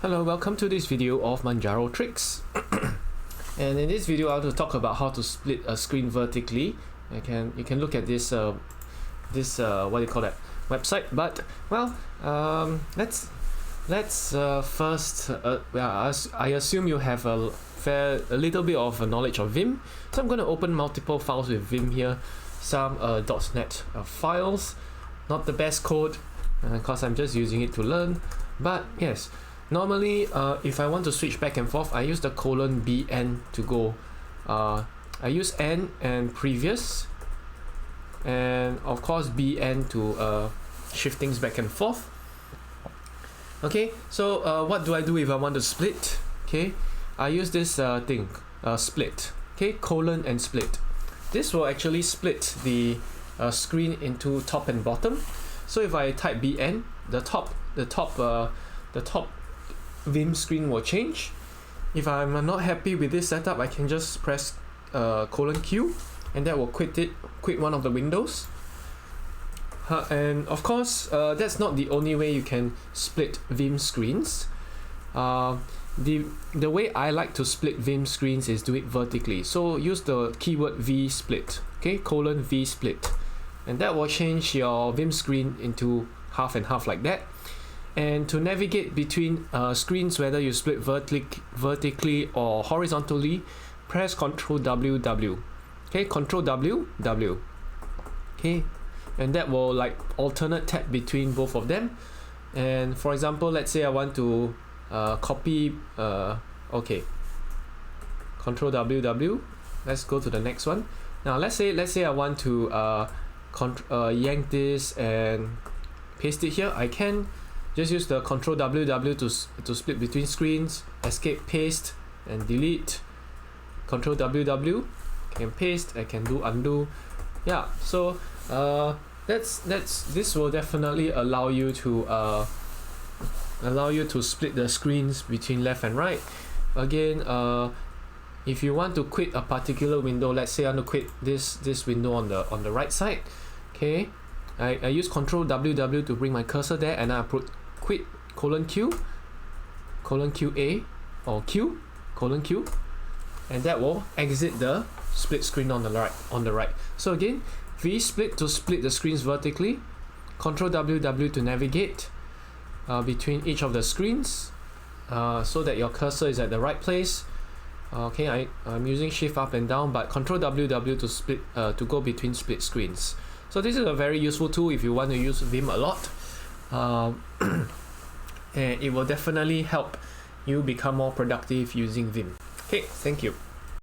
Hello, welcome to this video of Manjaro tricks. And in this video I want to talk about how to split a screen vertically. You can look at this what do you call that, website, but well, let's first I assume you have a little bit of a knowledge of Vim, so I'm going to open multiple files with Vim here. Some .NET files, not the best code because I'm just using it to learn, but yes, normally if I want to switch back and forth, I use the :bn to go. I use n and previous, and of course bn to shift things back and forth. Okay, so what do I do if I want to split? Okay, I use this thing, split. Okay, colon and split. This will actually split the screen into top and bottom. So if I type bn, the top Vim screen will change. If I'm not happy with this setup, I can just press :Q, and that will quit one of the windows. And of course, that's not the only way you can split Vim screens. The way I like to split Vim screens is do it vertically. So use the keyword vsplit, okay, :vsplit, and that will change your Vim screen into half and half like that. And to navigate between screens, whether you split vertically or horizontally, press Ctrl+W. Okay, Ctrl+W. Okay, and that will like alternate tab between both of them. And for example, let's say I want to copy. Okay, Ctrl+W. Let's go to the next one. Now let's say I want to yank this and paste it here. I can just use the Ctrl+W to split between screens, escape, paste, and delete. Ctrl+W, can paste, I can do undo. Yeah, so this will definitely allow you to split the screens between left and right. Again, if you want to quit a particular window, let's say I want to quit this window on the right side. Okay, I use Ctrl+W to bring my cursor there, and I put quit :Q, :QA, or Q, :Q, and that will exit the split screen on the right. So again, vsplit to split the screens vertically, Ctrl+W to navigate between each of the screens so that your cursor is at the right place. Okay, I'm using shift up and down, but Ctrl+W to split to go between split screens. So this is a very useful tool if you want to use Vim a lot. And it will definitely help you become more productive using Vim. Okay, thank you.